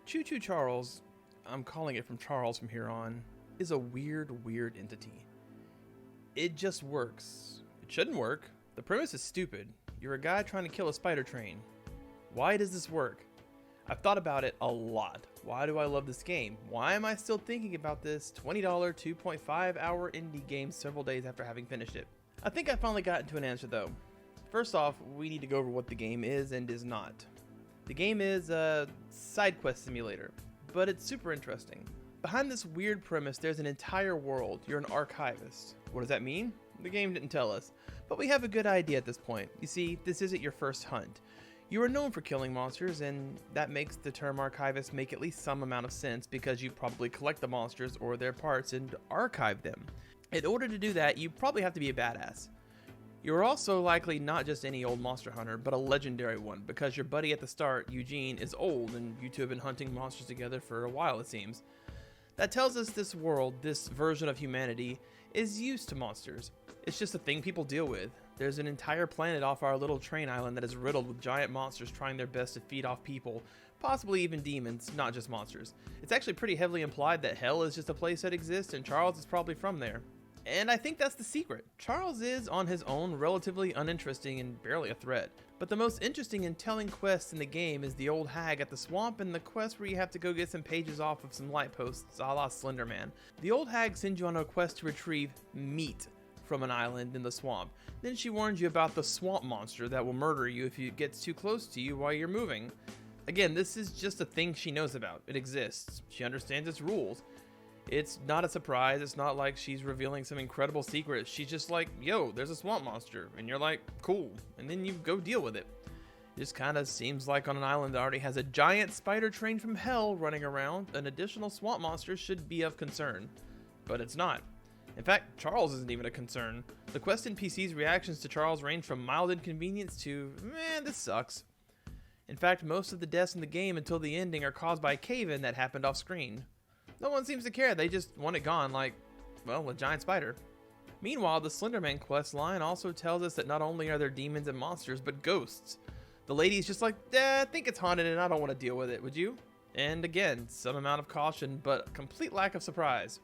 Choo-Choo Charles, I'm calling it from Charles from here on, is a weird entity. It just works. It shouldn't work. The premise is stupid. You're a guy trying to kill a spider train. Why does this work? I've thought about it a lot. Why do I love this game? Why am I still thinking about this $20 2.5 hour indie game several days after having finished it? I think I finally got to an answer though. First off, we need to go over what the game is and is not. The game is a side quest simulator, but it's super interesting. Behind this weird premise, there's an entire world. You're an archivist. What does that mean? The game didn't tell us, but we have a good idea at this point. You see, this isn't your first hunt. You are known for killing monsters, and that makes the term archivist make at least some amount of sense because you probably collect the monsters or their parts and archive them. In order to do that, you probably have to be a badass. You're also likely not just any old monster hunter, but a legendary one, because your buddy at the start, Eugene, is old and you two have been hunting monsters together for a while, it seems. That tells us this world, this version of humanity, is used to monsters. It's just a thing people deal with. There's an entire planet off our little train island that is riddled with giant monsters trying their best to feed off people, possibly even demons, not just monsters. It's actually pretty heavily implied that hell is just a place that exists and Charles is probably from there. And I think that's the secret. Charles is, on his own, relatively uninteresting and barely a threat. But the most interesting and telling quest in the game is the old hag at the swamp and the quest where you have to go get some pages off of some light posts a la Slender Man. The old hag sends you on a quest to retrieve meat from an island in the swamp. Then she warns you about the swamp monster that will murder you if it gets too close to you while you're moving. Again, this is just a thing she knows about. It exists. She understands its rules. It's not a surprise. It's not like she's revealing some incredible secret. She's just like, yo, there's a swamp monster. And you're like, cool. And then you go deal with it. It just kind of seems like on an island that already has a giant spider train from hell running around, an additional swamp monster should be of concern. But it's not. In fact, Charles isn't even a concern. The quest NPC's reactions to Charles range from mild inconvenience to, man, this sucks. In fact, most of the deaths in the game until the ending are caused by a cave-in that happened off screen. No one seems to care, they just want it gone like, well, a giant spider. Meanwhile, the Slender Man quest line also tells us that not only are there demons and monsters, but ghosts. The lady's just like, I think it's haunted and I don't want to deal with it, would you? And again, some amount of caution, but complete lack of surprise.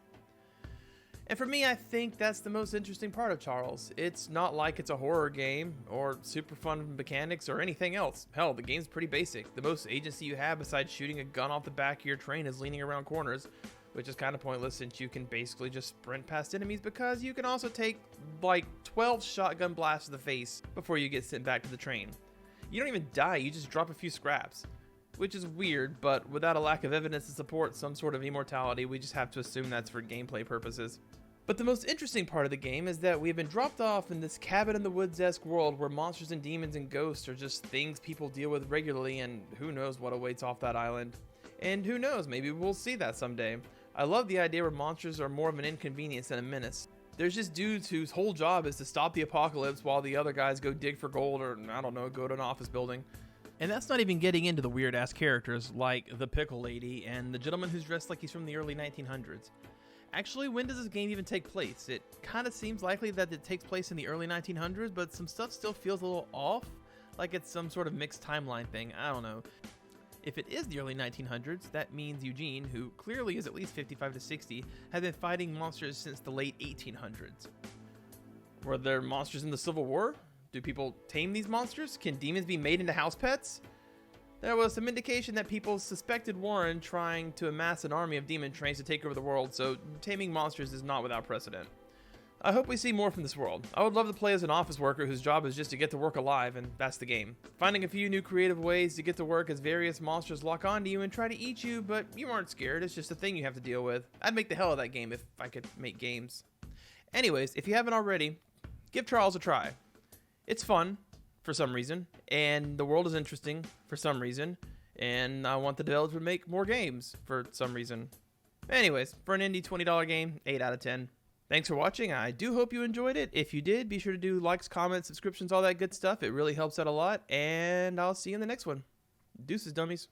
And for me, I think that's the most interesting part of Charles. It's not like it's a horror game, or super fun mechanics, or anything else. Hell, the game's pretty basic. The most agency you have besides shooting a gun off the back of your train is leaning around corners, which is kind of pointless since you can basically just sprint past enemies because you can also take like 12 shotgun blasts to the face before you get sent back to the train. You don't even die, you just drop a few scraps. Which is weird, but without a lack of evidence to support some sort of immortality, we just have to assume that's for gameplay purposes. But the most interesting part of the game is that we have been dropped off in this cabin in the woods-esque world where monsters and demons and ghosts are just things people deal with regularly, and who knows what awaits off that island. And who knows, maybe we'll see that someday. I love the idea where monsters are more of an inconvenience than a menace. There's just dudes whose whole job is to stop the apocalypse while the other guys go dig for gold or, I don't know, go to an office building. And that's not even getting into the weird-ass characters like the Pickle Lady and the gentleman who's dressed like he's from the early 1900s. Actually, when does this game even take place? It kind of seems likely that it takes place in the early 1900s, but some stuff still feels a little off, like it's some sort of mixed timeline thing, I don't know. If it is the early 1900s, that means Eugene, who clearly is at least 55 to 60, has been fighting monsters since the late 1800s. Were there monsters in the Civil War? Do people tame these monsters? Can demons be made into house pets? There was some indication that people suspected Warren trying to amass an army of demon trains to take over the world, so taming monsters is not without precedent. I hope we see more from this world. I would love to play as an office worker whose job is just to get to work alive, and that's the game. Finding a few new creative ways to get to work as various monsters lock onto you and try to eat you, but you aren't scared, it's just a thing you have to deal with. I'd make the hell of that game if I could make games. Anyways, if you haven't already, give Charles a try. It's fun, for some reason, and the world is interesting, for some reason, and I want the developer to make more games, for some reason. Anyways, for an indie $20 game, 8 out of 10. Thanks for watching. I do hope you enjoyed it. If you did, be sure to do likes, comments, subscriptions, all that good stuff. It really helps out a lot, and I'll see you in the next one. Deuces, dummies.